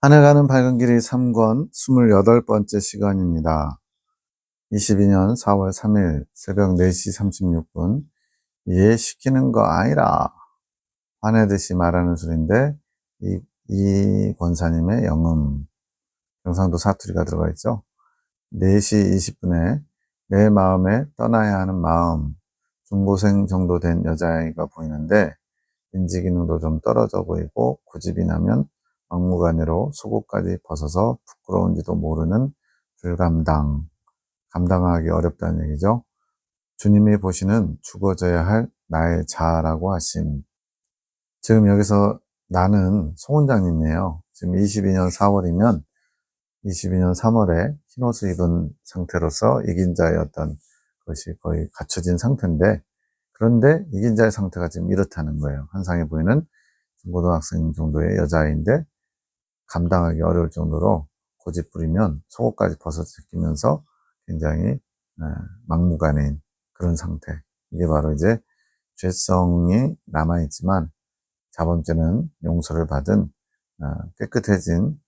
하늘 가는 밝은 길이 3권 28번째 시간입니다. 22년 4월 3일 새벽 4시 36분. 이해시키는 거 아니라 화내듯이 말하는 소리인데 이 권사님의 영음, 경상도 사투리가 들어가 있죠. 4시 20분에 내 마음에 떠나야 하는 마음, 중고생 정도 된 여자아이가 보이는데 인지 기능도 좀 떨어져 보이고 고집이 나면 막무가내로 속옷까지 벗어서 부끄러운지도 모르는 불감당, 감당하기 어렵다는 얘기죠. 주님이 보시는 죽어져야 할 나의 자아라고 하신, 지금 여기서 나는 송 원장님이에요. 지금 22년 4월이면 22년 3월에 흰옷을 입은 상태로서 이긴 자의 어떤 것이 거의 갖춰진 상태인데, 그런데 이긴 자의 상태가 지금 이렇다는 거예요. 환상에 보이는 고등학생 정도의 여자아이인데 감당하기 어려울 정도로 고집 부리면 속옷까지 벗어 제끼면서 굉장히 막무가내인 그런 상태. 이게 바로 이제 죄성이 남아있지만 자범죄는 용서를 받은 깨끗해진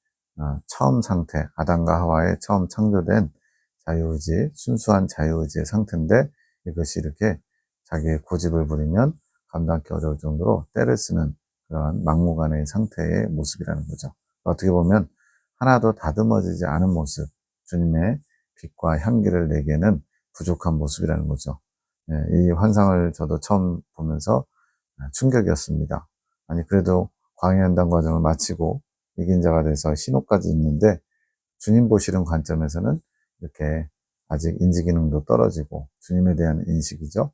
처음 상태, 아담과 하와의 처음 창조된 자유의지, 순수한 자유의지의 상태인데, 이것이 이렇게 자기의 고집을 부리면 감당하기 어려울 정도로 때를 쓰는 그러한 막무가내의 상태의 모습이라는 거죠. 어떻게 보면 하나도 다듬어지지 않은 모습, 주님의 빛과 향기를 내기에는 부족한 모습이라는 거죠. 이 환상을 저도 처음 보면서 충격이었습니다. 아니, 그래도 광해한당 과정을 마치고 이긴 자가 돼서 신호까지 있는데, 주님 보시는 관점에서는 이렇게 아직 인지 기능도 떨어지고 주님에 대한 인식이죠.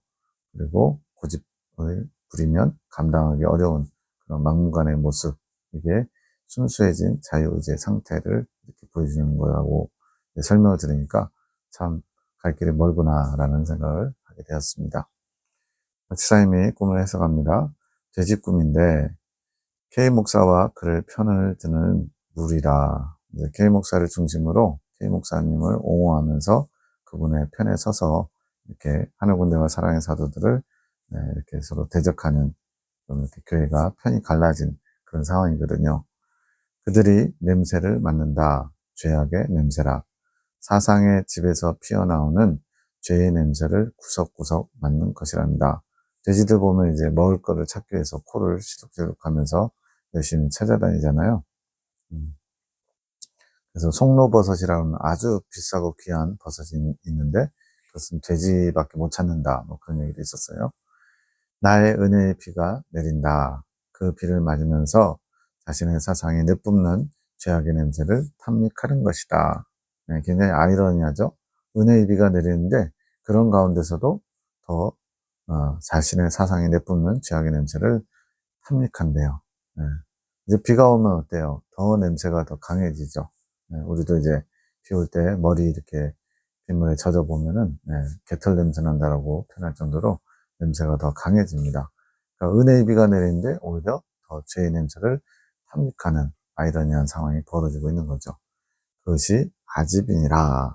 그리고 고집을 부리면 감당하기 어려운 그런 막무가내의 모습, 이게 순수해진 자유의지의 상태를 이렇게 보여주는 거라고 설명을 들으니까 참 갈 길이 멀구나라는 생각을 하게 되었습니다. 지사님이 꿈을 해석합니다. 돼지 꿈인데 K 목사와 그를 편을 드는 무리라. K 목사를 중심으로 K 목사님을 옹호하면서 그분의 편에 서서 이렇게 하늘군대와 사랑의 사도들을 이렇게 서로 대적하는, 이렇게 교회가 편이 갈라진 그런 상황이거든요. 그들이 냄새를 맡는다. 죄악의 냄새라. 사상의 집에서 피어나오는 죄의 냄새를 구석구석 맡는 것이랍니다. 돼지들 보면 이제 먹을 거를 찾기 위해서 코를 시룩시룩하면서 열심히 찾아다니잖아요. 그래서 송로버섯이라는 아주 비싸고 귀한 버섯이 있는데 그것은 돼지밖에 못 찾는다, 뭐 그런 얘기도 있었어요. 나의 은혜의 비가 내린다. 그 비를 맞으면서 자신의 사상이 내뿜는 죄악의 냄새를 탐닉하는 것이다. 네, 굉장히 아이러니하죠. 은혜의 비가 내리는데 그런 가운데서도 더 자신의 사상이 내뿜는 죄악의 냄새를 탐닉한대요. 네. 이제 비가 오면 어때요? 더 냄새가 더 강해지죠. 네, 우리도 이제 비 올 때 머리 이렇게 빗물에 젖어 보면은 개털 냄새 난다라고 표현할 정도로 냄새가 더 강해집니다. 그러니까 은혜의 비가 내리는데 오히려 더 죄의 냄새를 탐닉하는 아이러니한 상황이 벌어지고 있는 거죠. 그것이 아집이니라.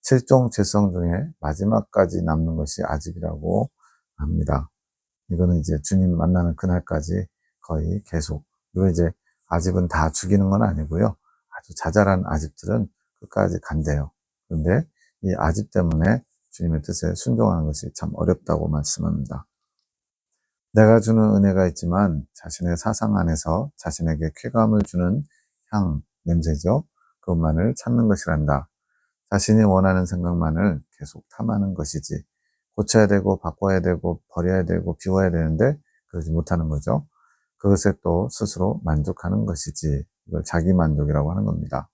7종 죄성 중에 마지막까지 남는 것이 아집이라고 합니다. 이거는 이제 주님 만나는 그날까지 거의 계속, 그리고 이제 아집은 다 죽이는 건 아니고요. 아주 자잘한 아집들은 끝까지 간대요. 그런데 이 아집 때문에 주님의 뜻에 순종하는 것이 참 어렵다고 말씀합니다. 내가 주는 은혜가 있지만 자신의 사상 안에서 자신에게 쾌감을 주는 향, 냄새죠. 그것만을 찾는 것이란다. 자신이 원하는 생각만을 계속 탐하는 것이지. 고쳐야 되고 바꿔야 되고 버려야 되고 비워야 되는데 그러지 못하는 거죠. 그것에 또 스스로 만족하는 것이지. 이걸 자기 만족이라고 하는 겁니다.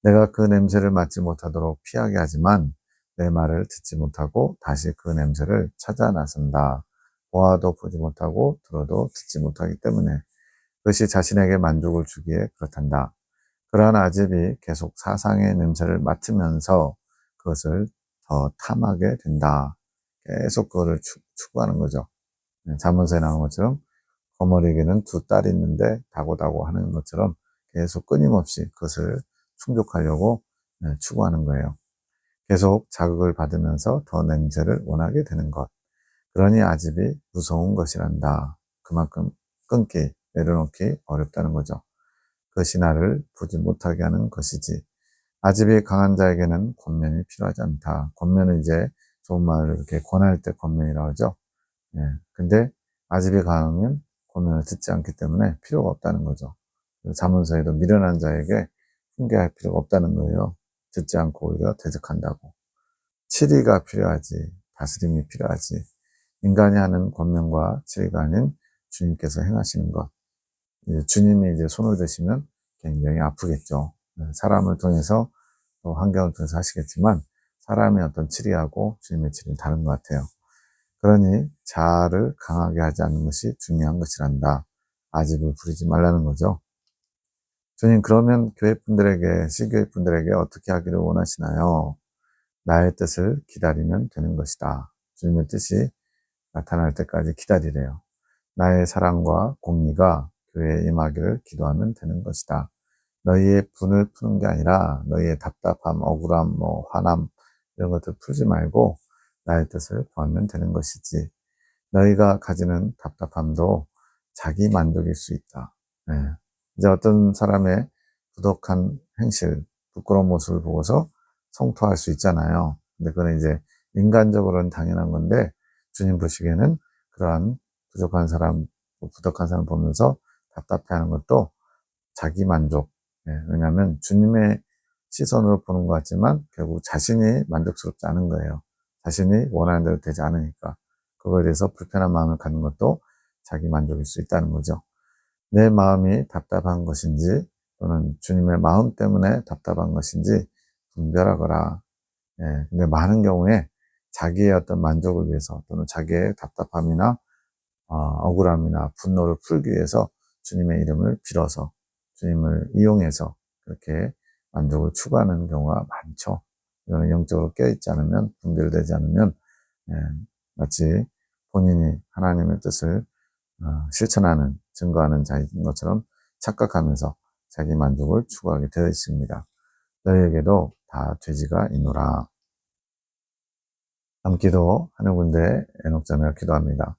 내가 그 냄새를 맡지 못하도록 피하게 하지만 내 말을 듣지 못하고 다시 그 냄새를 찾아 나선다. 보아도 보지 못하고 들어도 듣지 못하기 때문에 그것이 자신에게 만족을 주기에 그렇단다. 그러한 아집이 계속 사상의 냄새를 맡으면서 그것을 더 탐하게 된다. 계속 그거를 추구하는 거죠. 잠언서에 나온 것처럼 거머리에게는 두 딸이 있는데 다고다고 하는 것처럼 계속 끊임없이 그것을 충족하려고 추구하는 거예요. 계속 자극을 받으면서 더 냄새를 원하게 되는 것. 그러니 아집이 무서운 것이란다. 그만큼 끊기, 내려놓기 어렵다는 거죠. 그것이 나를 보지 못하게 하는 것이지. 아집이 강한 자에게는 권면이 필요하지 않다. 권면은 이제 좋은 말을 이렇게 권할 때 권면이라고 하죠. 예. 근데 아집이 강하면 권면을 듣지 않기 때문에 필요가 없다는 거죠. 잠언서에도 미련한 자에게 훈계할 필요가 없다는 거예요. 듣지 않고 오히려 대적한다고. 치리가 필요하지. 다스림이 필요하지. 인간이 하는 권면과 치리가 아닌 주님께서 행하시는 것. 이제 주님이 이제 손을 드시면 굉장히 아프겠죠. 사람을 통해서 또 환경을 통해서 하시겠지만 사람의 어떤 치리하고 주님의 치리는 다른 것 같아요. 그러니 자아를 강하게 하지 않는 것이 중요한 것이란다. 아집을 부리지 말라는 거죠. 주님, 그러면 교회 분들에게, 시교회 분들에게 어떻게 하기를 원하시나요? 나의 뜻을 기다리면 되는 것이다. 주님의 뜻이 나타날 때까지 기다리래요. 나의 사랑과 공의가 교회에 임하기를 기도하면 되는 것이다. 너희의 분을 푸는 게 아니라 너희의 답답함, 억울함, 화남 이런 것들 풀지 말고 나의 뜻을 구하면 되는 것이지. 너희가 가지는 답답함도 자기 만족일 수 있다. 네. 이제 어떤 사람의 부족한 행실, 부끄러운 모습을 보고서 성토할 수 있잖아요. 근데 그건 이제 인간적으로는 당연한 건데 주님 보시기에는 그러한 부족한 사람, 부족한 사람 보면서 답답해하는 것도 자기 만족. 네. 왜냐하면 주님의 시선으로 보는 것 같지만 결국 자신이 만족스럽지 않은 거예요. 자신이 원하는 대로 되지 않으니까. 그거에 대해서 불편한 마음을 갖는 것도 자기 만족일 수 있다는 거죠. 내 마음이 답답한 것인지 또는 주님의 마음 때문에 답답한 것인지 분별하거라. 예, 근데 많은 경우에 자기의 어떤 만족을 위해서 또는 자기의 답답함이나 억울함이나 분노를 풀기 위해서 주님의 이름을 빌어서 주님을 이용해서 그렇게 만족을 추구하는 경우가 많죠. 이거는 영적으로 깨어있지 않으면, 분별되지 않으면 예, 마치 본인이 하나님의 뜻을 실천하는, 증거하는 자인 것처럼 착각하면서 자기 만족을 추구하게 되어 있습니다. 너희에게도 다 돼지가 있노라. 남기도 하는 군데 에녹자매가 기도합니다.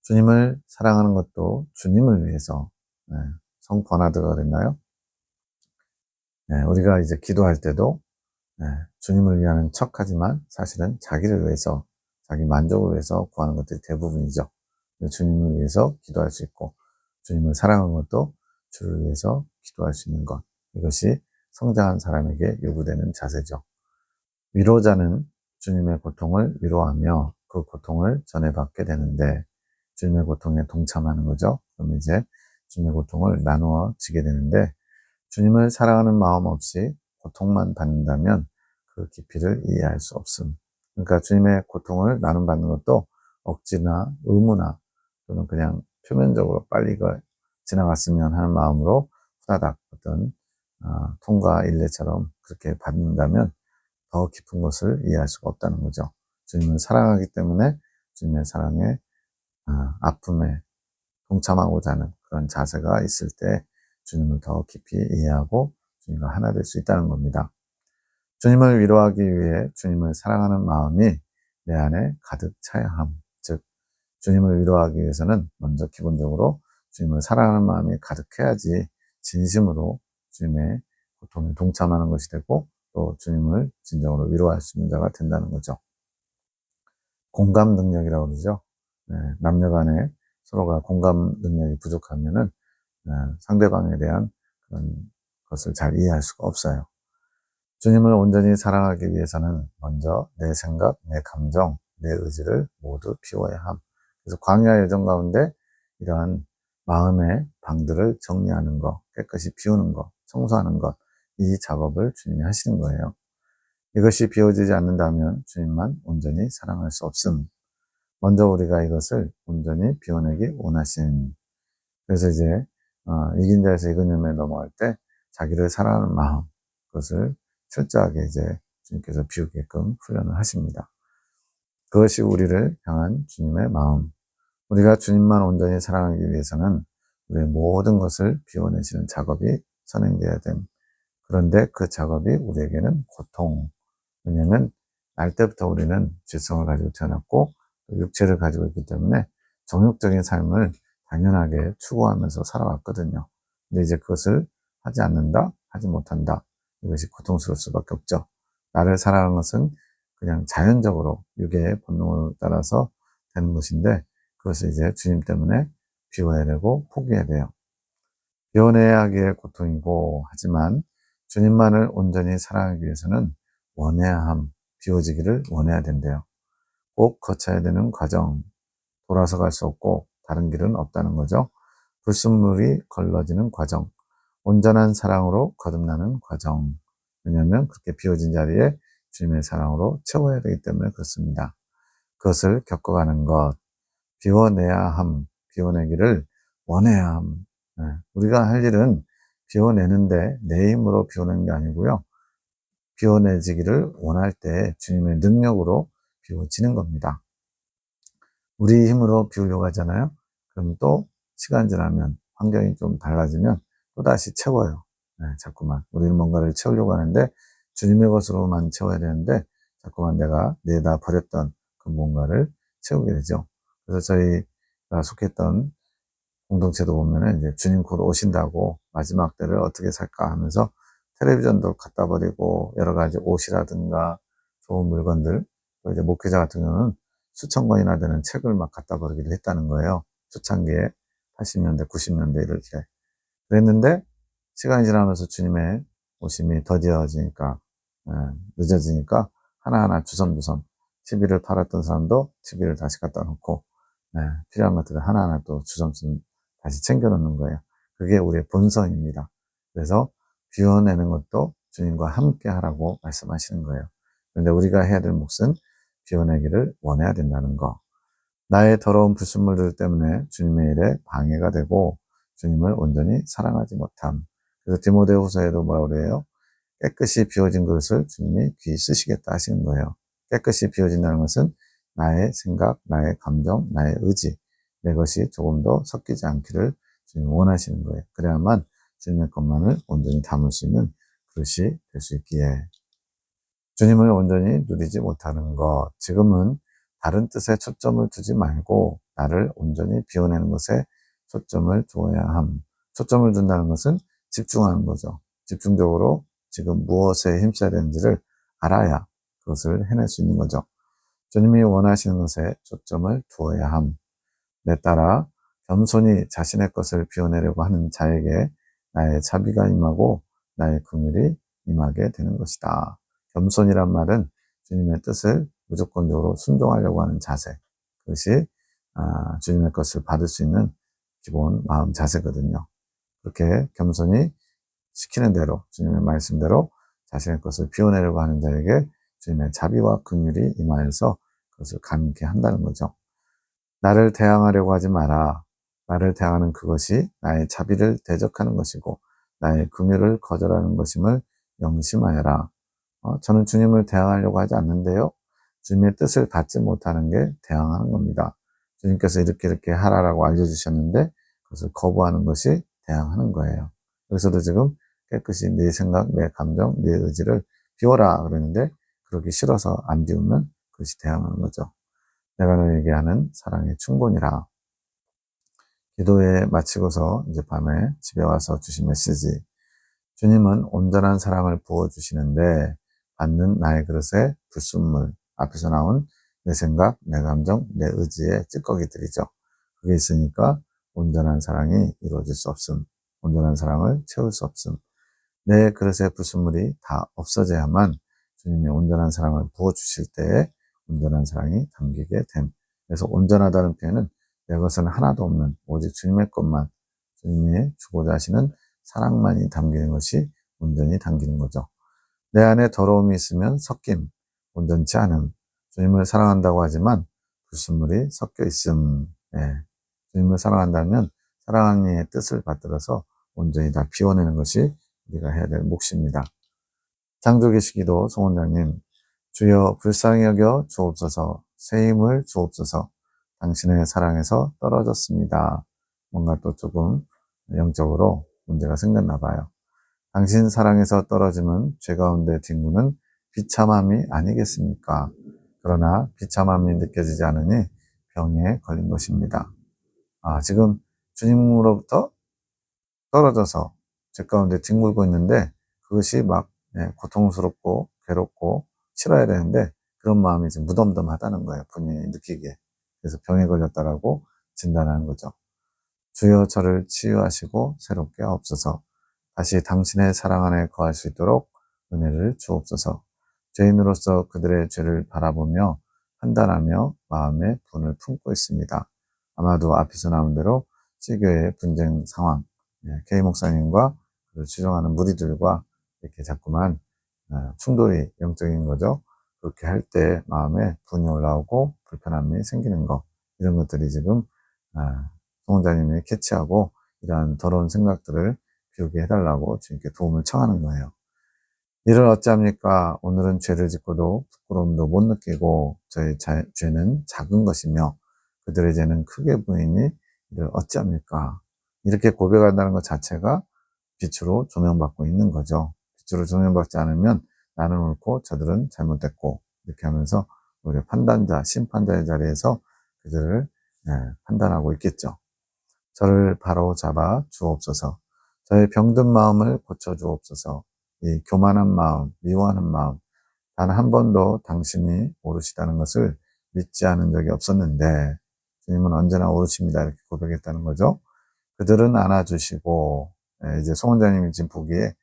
주님을 사랑하는 것도 주님을 위해서, 성 버나드가 그랬나요? 우리가 이제 기도할 때도 주님을 위하는 척하지만 사실은 자기를 위해서, 자기 만족을 위해서 구하는 것들이 대부분이죠. 주님을 위해서 기도할 수 있고 주님을 사랑하는 것도 주를 위해서 기도할 수 있는 것. 이것이 성장한 사람에게 요구되는 자세죠. 위로자는 주님의 고통을 위로하며 그 고통을 전해받게 되는데 주님의 고통에 동참하는 거죠. 그럼 이제 주님의 고통을 나누어 지게 되는데 주님을 사랑하는 마음 없이 고통만 받는다면 그 깊이를 이해할 수 없음. 그러니까 주님의 고통을 나눔받는 것도 억지나 의무나 또는 그냥 표면적으로 빨리 지나갔으면 하는 마음으로 후다닥 어떤 통과 일례처럼 그렇게 받는다면 더 깊은 것을 이해할 수가 없다는 거죠. 주님을 사랑하기 때문에 주님의 사랑에 아픔에 동참하고자 하는 그런 자세가 있을 때 주님을 더 깊이 이해하고 주님과 하나 될 수 있다는 겁니다. 주님을 위로하기 위해 주님을 사랑하는 마음이 내 안에 가득 차야 함. 즉, 주님을 위로하기 위해서는 먼저 기본적으로 주님을 사랑하는 마음이 가득해야지 진심으로 주님의 고통에 동참하는 것이 되고 또 주님을 진정으로 위로할 수 있는 자가 된다는 거죠. 공감 능력이라고 그러죠. 남녀 간에 서로가 공감 능력이 부족하면은 상대방에 대한 그런 것을 잘 이해할 수가 없어요. 주님을 온전히 사랑하기 위해서는 먼저 내 생각, 내 감정, 내 의지를 모두 비워야 함. 그래서 광야 여정 가운데 이러한 마음의 방들을 정리하는 것, 깨끗이 비우는 것, 청소하는 것, 이 작업을 주님이 하시는 거예요. 이것이 비워지지 않는다면 주님만 온전히 사랑할 수 없음. 먼저 우리가 이것을 온전히 비워내기 원하심. 그래서 이제 이긴 자에서 이긴 념에 넘어갈 때 자기를 사랑하는 마음, 그것을 철저하게 이제 주님께서 비우게끔 훈련을 하십니다. 그것이 우리를 향한 주님의 마음. 우리가 주님만 온전히 사랑하기 위해서는 우리의 모든 것을 비워내시는 작업이 선행되어야 됨. 그런데 그 작업이 우리에게는 고통. 왜냐하면 날 때부터 우리는 죄성을 가지고 태어났고 육체를 가지고 있기 때문에 정욕적인 삶을 당연하게 추구하면서 살아왔거든요. 근데 이제 그것을 하지 않는다, 하지 못한다. 이것이 고통스러울 수밖에 없죠. 나를 사랑하는 것은 그냥 자연적으로 육의 본능을 따라서 되는 것인데 그것을 이제 주님 때문에 비워야 되고 포기해야 돼요. 비워내야 하기에 고통이고 하지만 주님만을 온전히 사랑하기 위해서는 원해야 함, 비워지기를 원해야 된대요. 꼭 거쳐야 되는 과정, 돌아서 갈 수 없고 다른 길은 없다는 거죠. 불순물이 걸러지는 과정, 온전한 사랑으로 거듭나는 과정. 왜냐하면 그렇게 비워진 자리에 주님의 사랑으로 채워야 되기 때문에 그렇습니다. 그것을 겪어가는 것, 비워내야 함, 비워내기를 원해야 함. 네, 우리가 할 일은 비워내는데 내 힘으로 비워내는 게 아니고요. 비워내지기를 원할 때 주님의 능력으로 비워지는 겁니다. 우리 힘으로 비우려고 하잖아요. 그럼 또 시간 지나면 환경이 좀 달라지면 또다시 채워요. 네, 자꾸만. 우리는 뭔가를 채우려고 하는데 주님의 것으로만 채워야 되는데 자꾸만 내가 내다 버렸던 그 뭔가를 채우게 되죠. 그래서 저희가 속했던 공동체도 보면은 이제 주님 곧 오신다고 마지막 때를 어떻게 살까 하면서 텔레비전도 갖다 버리고 여러 가지 옷이라든가 좋은 물건들 또 이제 목회자 같은 경우는 수천 권이나 되는 책을 막 갖다 버리기도 했다는 거예요. 초창기에 80년대, 90년대 이럴 때. 그랬는데 시간이 지나면서 주님의 오심이 더디어지니까 늦어지니까 하나하나 주섬주섬 TV를 팔았던 사람도 TV를 다시 갖다 놓고 필요한 것들을 하나하나 또 주섬주섬 다시 챙겨놓는 거예요. 그게 우리의 본성입니다. 그래서 비워내는 것도 주님과 함께 하라고 말씀하시는 거예요. 그런데 우리가 해야 될 몫은 비워내기를 원해야 된다는 거. 나의 더러운 불순물들 때문에 주님의 일에 방해가 되고 주님을 온전히 사랑하지 못함. 그래서 디모데후서에도 뭐라고 그래요? 깨끗이 비워진 그릇을 주님이 귀히 쓰시겠다 하시는 거예요. 깨끗이 비워진다는 것은 나의 생각, 나의 감정, 나의 의지, 내 것이 조금 더 섞이지 않기를 주님이 원하시는 거예요. 그래야만 주님의 것만을 온전히 담을 수 있는 그릇이 될 수 있기에. 주님을 온전히 누리지 못하는 것, 지금은 다른 뜻에 초점을 두지 말고 나를 온전히 비워내는 것에 초점을 두어야 함. 초점을 둔다는 것은 집중하는 거죠. 집중적으로 지금 무엇에 힘써야 되는지를 알아야 그것을 해낼 수 있는 거죠. 주님이 원하시는 것에 초점을 두어야 함. 내 따라 겸손히 자신의 것을 비워내려고 하는 자에게 나의 자비가 임하고 나의 긍휼이 임하게 되는 것이다. 겸손이란 말은 주님의 뜻을 무조건적으로 순종하려고 하는 자세. 그것이 주님의 것을 받을 수 있는 기본 마음 자세거든요. 그렇게 겸손히 시키는 대로 주님의 말씀대로 자신의 것을 비워내려고 하는 자에게 주님의 자비와 긍휼이 임하여서 그것을 감게 한다는 거죠. 나를 대항하려고 하지 마라. 나를 대항하는 그것이 나의 자비를 대적하는 것이고 나의 긍휼을 거절하는 것임을 명심하여라. 저는 주님을 대항하려고 하지 않는데요. 주님의 뜻을 받지 못하는 게 대항하는 겁니다. 주님께서 이렇게 하라라고 알려주셨는데 그것을 거부하는 것이 대항하는 거예요. 여기서도 지금 깨끗이 내 생각, 내 감정, 내 의지를 비워라 그러는데 그러기 싫어서 안 비우면 그것이 대항하는 거죠. 내가 너에게 하는 사랑의 충분이라. 기도회 마치고서 이제 밤에 집에 와서 주신 메시지. 주님은 온전한 사랑을 부어주시는데 받는 나의 그릇에 불순물, 앞에서 나온 내 생각, 내 감정, 내 의지의 찌꺼기들이죠. 그게 있으니까 온전한 사랑이 이루어질 수 없음. 온전한 사랑을 채울 수 없음. 내 그릇의 불순물이 다 없어져야만 주님의 온전한 사랑을 부어주실 때에 온전한 사랑이 담기게 됨. 그래서 온전하다는 표현은 내 것은 하나도 없는 오직 주님의 것만, 주님이 주고자 하시는 사랑만이 담기는 것이 온전히 담기는 거죠. 내 안에 더러움이 있으면 섞임, 온전치 않음. 주님을 사랑한다고 하지만 불순물이 섞여 있음. 예. 주님을 사랑한다면 사랑하는 이의 뜻을 받들어서 온전히 다 비워내는 것이 우리가 해야 될 몫입니다. 창조계시기도 송원장님, 주여 불쌍히 여겨 주옵소서, 새 힘을 주옵소서, 당신의 사랑에서 떨어졌습니다. 뭔가 또 조금 영적으로 문제가 생겼나 봐요. 당신 사랑에서 떨어지면 죄 가운데 뒹구는 비참함이 아니겠습니까? 그러나 비참함이 느껴지지 않으니 병에 걸린 것입니다. 지금 주님으로부터 떨어져서 죄 가운데 뒹굴고 있는데 그것이 막 고통스럽고 괴롭고 싫어야 되는데 그런 마음이 좀 무덤덤하다는 거예요. 본인이 느끼기에. 그래서 병에 걸렸다라고 진단하는 거죠. 주여 저를 치유하시고 새롭게 하옵소서. 다시 당신의 사랑 안에 거할 수 있도록 은혜를 주옵소서. 죄인으로서 그들의 죄를 바라보며 판단하며 마음의 분을 품고 있습니다. 아마도 앞에서 나온 대로 시교의 분쟁 상황, K 목사님과 그를 추종하는 무리들과 이렇게 자꾸만 충돌이 영적인 거죠. 그렇게 할 때 마음에 분이 올라오고 불편함이 생기는 것, 이런 것들이 지금 성원자님이 캐치하고 이러한 더러운 생각들을 비우게 해달라고 주님께 도움을 청하는 거예요. 이를 어찌합니까? 오늘은 죄를 짓고도 부끄러움도 못 느끼고 저의 죄는 작은 것이며 그들의 죄는 크게 보이니 이를 어찌합니까? 이렇게 고백한다는 것 자체가 빛으로 조명받고 있는 거죠. 빛으로 조명받지 않으면 나는 옳고 저들은 잘못됐고 이렇게 하면서 우리 판단자, 심판자의 자리에서 그들을 판단하고 있겠죠. 저를 바로 잡아 주옵소서. 저의 병든 마음을 고쳐 주옵소서. 이 교만한 마음, 미워하는 마음, 단 한 번도 당신이 옳으시다는 것을 믿지 않은 적이 없었는데 주님은 언제나 옳으십니다. 이렇게 고백했다는 거죠. 그들은 안아주시고 이제 송원자님이 지금 보기에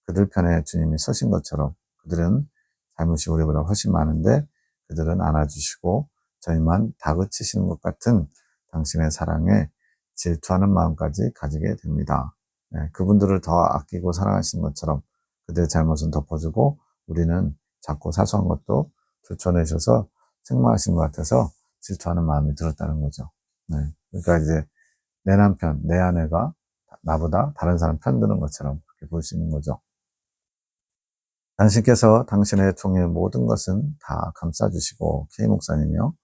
그들 편에 주님이 서신 것처럼 그들은 잘못이 우리보다 훨씬 많은데 그들은 안아주시고 저희만 다그치시는 것 같은 당신의 사랑에 질투하는 마음까지 가지게 됩니다. 그분들을 더 아끼고 사랑하시는 것처럼 그들의 잘못은 덮어주고 우리는 작고 사소한 것도 들춰내셔서 책망하신 것 같아서 질투하는 마음이 들었다는 거죠. 그러니까 이제 내 남편, 내 아내가 나보다 다른 사람 편드는 것처럼 그렇게 볼 수 있는 거죠. 당신께서 당신의 종의 모든 것은 다 감싸주시고 K 목사님이요.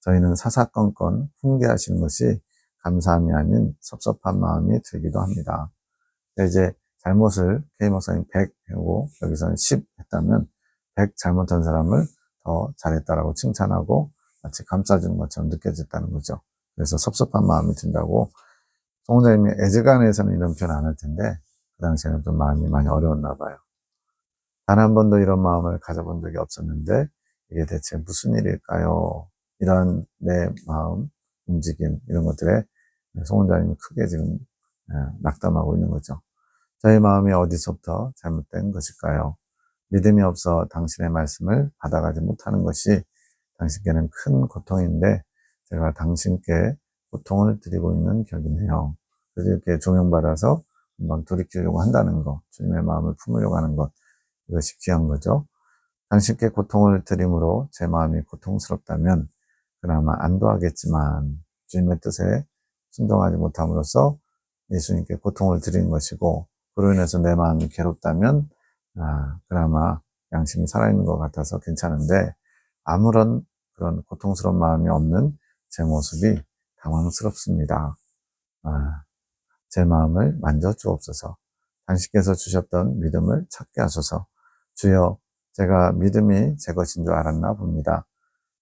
저희는 사사건건 훈계하시는 것이 감사함이 아닌 섭섭한 마음이 들기도 합니다. 이제 잘못을 K 목사님 100 하고 여기서는 10 했다면 100 잘못한 사람을 더 잘했다라고 칭찬하고 마치 감싸주는 것처럼 느껴졌다는 거죠. 그래서 섭섭한 마음이 든다고 송자님이 애즈간에서는 이런 표현 안 할 텐데 그 당시에는 좀 마음이 많이 어려웠나 봐요. 단 한 번도 이런 마음을 가져본 적이 없었는데 이게 대체 무슨 일일까요? 이런 내 마음, 움직임 이런 것들에 송원자님이 크게 지금 낙담하고 있는 거죠. 저희 마음이 어디서부터 잘못된 것일까요? 믿음이 없어 당신의 말씀을 받아가지 못하는 것이 당신께는 큰 고통인데 제가 당신께 고통을 드리고 있는 격이네요. 그래서 이렇게 조명받아서 한번 돌이키려고 한다는 것, 주님의 마음을 품으려고 하는 것, 이것이 귀한 거죠. 당신께 고통을 드림으로 제 마음이 고통스럽다면 그나마 안도하겠지만 주님의 뜻에 순종하지 못함으로써 예수님께 고통을 드리는 것이고 그로 인해서 내 마음이 괴롭다면 그나마 양심이 살아있는 것 같아서 괜찮은데 아무런 그런 고통스러운 마음이 없는 제 모습이 당황스럽습니다. 제 마음을 만져주옵소서. 당신께서 주셨던 믿음을 찾게 하소서. 주여, 제가 믿음이 제 것인 줄 알았나 봅니다.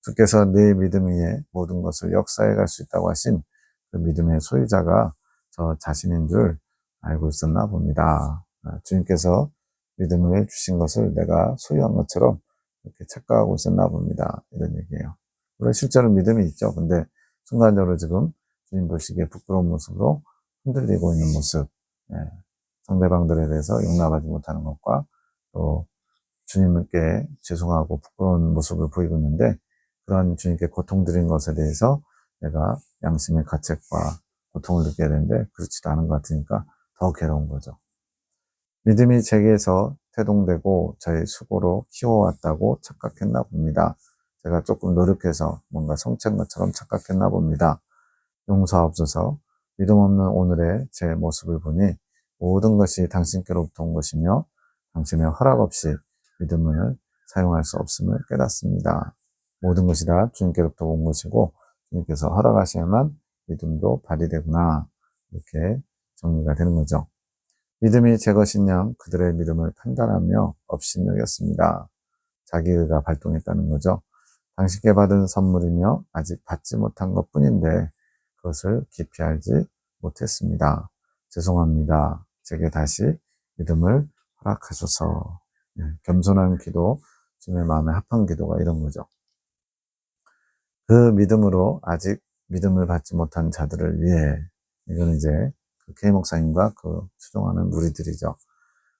주께서 내 믿음 위에 모든 것을 역사해 갈 수 있다고 하신 그 믿음의 소유자가 저 자신인 줄 알고 있었나 봅니다. 주님께서 믿음을 주신 것을 내가 소유한 것처럼 이렇게 착각하고 있었나 봅니다. 이런 얘기예요. 물론 실제로 믿음이 있죠. 근데 순간적으로 지금 주님 보시기에 부끄러운 모습으로 흔들리고 있는 모습, 상대방들에 대해서 용납하지 못하는 것과 또 주님께 죄송하고 부끄러운 모습을 보이고 있는데 그런 주님께 고통드린 것에 대해서 내가 양심의 가책과 고통을 느껴야 되는데 그렇지도 않은 것 같으니까 더 괴로운 거죠. 믿음이 제게서 태동되고 저의 수고로 키워왔다고 착각했나 봅니다. 제가 조금 노력해서 뭔가 성취한 것처럼 착각했나 봅니다. 용서하옵소서. 믿음 없는 오늘의 제 모습을 보니 모든 것이 당신께로부터 온 것이며 당신의 허락 없이 믿음을 사용할 수 없음을 깨닫습니다. 모든 것이 다 주님께로부터 온 것이고 주님께서 허락하셔야만 믿음도 발휘되구나 이렇게 정리가 되는 거죠. 믿음이 제 것인 양 그들의 믿음을 판단하며 업신여겼습니다. 자기의가 발동했다는 거죠. 당신께 받은 선물이며 아직 받지 못한 것뿐인데 그것을 깊이 알지 못했습니다. 죄송합니다. 제게 다시 믿음을 허락하소서. 겸손한 기도, 주님의 마음에 합한 기도가 이런 거죠. 그 믿음으로 아직 믿음을 받지 못한 자들을 위해, 이건 이제 그 K 목사님과 그 추종하는 무리들이죠.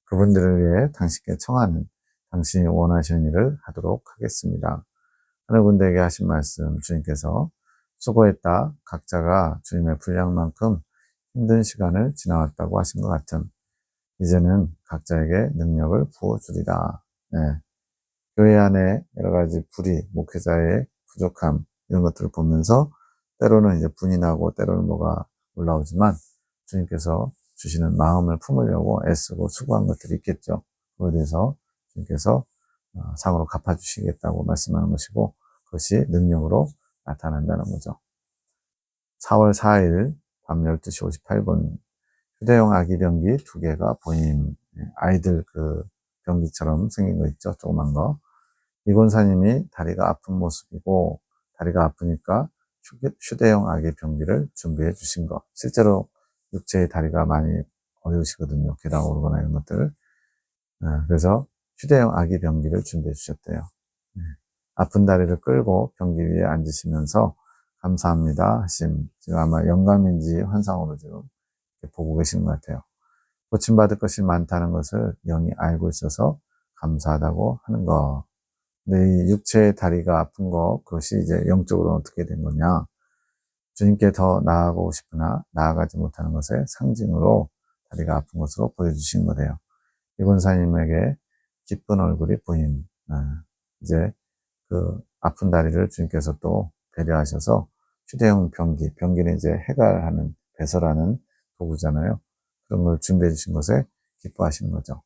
그분들을 위해 당신께 청하는, 당신이 원하시는 일을 하도록 하겠습니다. 하늘 군대에게 하신 말씀, 주님께서 수고했다. 각자가 주님의 분량만큼 힘든 시간을 지나왔다고 하신 것 같은, 이제는 각자에게 능력을 부어주리라. 네. 교회 안에 여러 가지 불의, 목회자의 부족함, 이런 것들을 보면서 때로는 이제 분이 나고 때로는 뭐가 올라오지만 주님께서 주시는 마음을 품으려고 애쓰고 수고한 것들이 있겠죠. 그거에 대해서 주님께서 상으로 갚아주시겠다고 말씀하는 것이고, 그것이 능력으로 나타난다는 거죠. 4월 4일 밤 12시 58분 휴대용 아기 변기 2개가 보임. 아이들 그 변기처럼 생긴 거 있죠, 조그만 거. 이 권사님이 다리가 아픈 모습이고, 다리가 아프니까 휴대용 아기 변기를 준비해 주신 거. 실제로 육체의 다리가 많이 어려우시거든요, 계단 오르거나 이런 것들. 그래서 휴대용 아기 변기를 준비해 주셨대요. 아픈 다리를 끌고 변기 위에 앉으시면서 감사합니다 하심. 지금 아마 영감인지 환상으로 지금 보고 계시는 것 같아요. 고침받을 것이 많다는 것을 영이 알고 있어서 감사하다고 하는 거. 근데 이 육체의 다리가 아픈 거, 그것이 이제 영적으로 어떻게 된 거냐. 주님께 더 나아가고 싶으나 나아가지 못하는 것의 상징으로 다리가 아픈 것으로 보여주신 거래요. 이 권사님에게 기쁜 얼굴이 보인, 이제 그 아픈 다리를 주님께서 또 배려하셔서 휴대용 변기, 변기는 이제 해갈하는, 배설하는 도구잖아요. 그런 걸 준비해 주신 것에 기뻐하시는 거죠.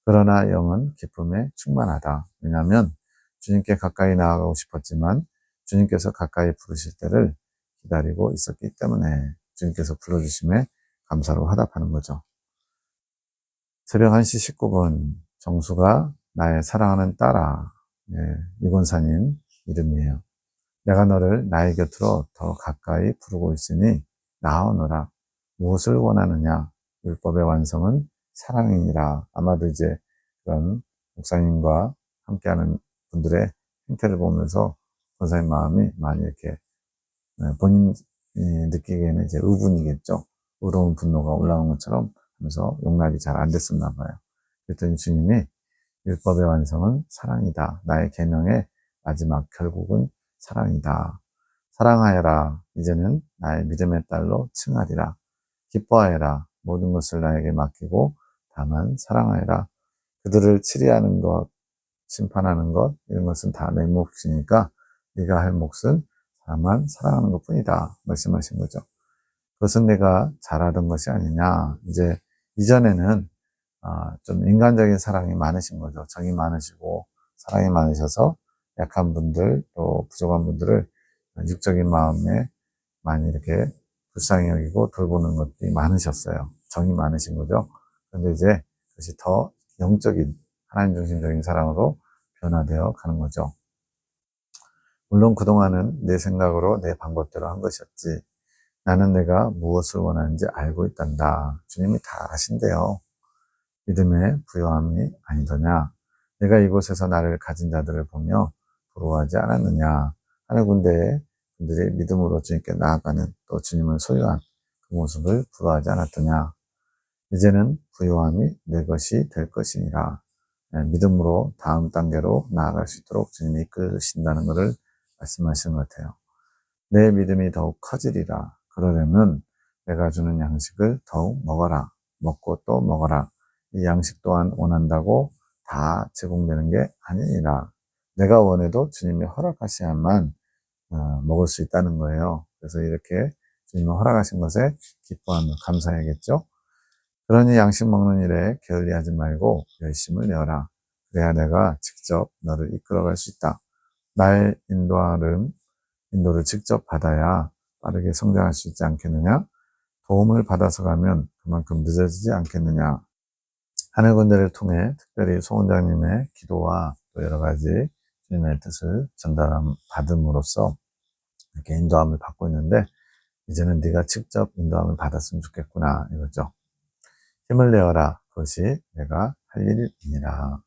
그러나 영은 기쁨에 충만하다. 왜냐하면 주님께 가까이 나아가고 싶었지만 주님께서 가까이 부르실 때를 기다리고 있었기 때문에 주님께서 불러주심에 감사로 화답하는 거죠. 새벽 1시 19분 정수가 나의 사랑하는 딸아, 이권사님 이름이에요. 내가 너를 나의 곁으로 더 가까이 부르고 있으니 나오너라. 무엇을 원하느냐? 율법의 완성은 사랑이니라. 아마도 이제 그런 목사님과 함께하는 분들의 행태를 보면서 권사님 마음이 많이 이렇게 본인이 느끼기에는 이제 의분이겠죠. 의로운 분노가 올라온 것처럼 하면서 용납이 잘 안 됐었나 봐요. 그랬더니 주님이 율법의 완성은 사랑이다. 나의 계명의 마지막 결국은 사랑이다. 사랑하여라. 이제는 나의 믿음의 딸로 칭하리라. 기뻐하여라. 모든 것을 나에게 맡기고 다만 사랑하여라. 그들을 치리하는 것, 심판하는 것, 이런 것은 다 내 몫이니까 네가 할 몫은 다만 사랑하는 것뿐이다. 말씀하신 거죠. 그것은 내가 잘하던 것이 아니냐. 이제 이전에는 좀 인간적인 사랑이 많으신 거죠. 정이 많으시고 사랑이 많으셔서 약한 분들 또 부족한 분들을 육적인 마음에 많이 이렇게 불쌍히 여기고 돌보는 것들이 많으셨어요. 정이 많으신 거죠. 그런데 이제 그것이 더 영적인 하나님 중심적인 사랑으로 변화되어 가는 거죠. 물론 그동안은 내 생각으로 내 방법대로 한 것이었지. 나는 내가 무엇을 원하는지 알고 있단다. 주님이 다 아신대요. 믿음의 부요함이 아니더냐. 내가 이곳에서 나를 가진 자들을 보며 부러워하지 않았느냐. 하늘 군대에 분들이 믿음으로 주님께 나아가는 또 주님을 소유한 그 모습을 부러워하지 않았더냐. 이제는 부요함이 내 것이 될 것이니라. 믿음으로 다음 단계로 나아갈 수 있도록 주님이 이끌으신다는 것을 말씀하시는 것 같아요. 내 믿음이 더욱 커지리라. 그러려면 내가 주는 양식을 더욱 먹어라. 먹고 또 먹어라. 이 양식 또한 원한다고 다 제공되는 게 아니니라. 내가 원해도 주님이 허락하셔야만 먹을 수 있다는 거예요. 그래서 이렇게 주님이 허락하신 것에 기뻐하며 감사해야겠죠. 그러니 양식 먹는 일에 게을리하지 말고 열심을 내어라. 그래야 내가 직접 너를 이끌어갈 수 있다. 나의 인도를 직접 받아야 빠르게 성장할 수 있지 않겠느냐? 도움을 받아서 가면 그만큼 늦어지지 않겠느냐? 하늘 군대를 통해 특별히 소 원장님의 기도와 또 여러 가지 주님의 뜻을 받음으로써 이렇게 인도함을 받고 있는데, 이제는 네가 직접 인도함을 받았으면 좋겠구나 이거죠. 힘을 내어라. 그것이 내가 할 일이니라.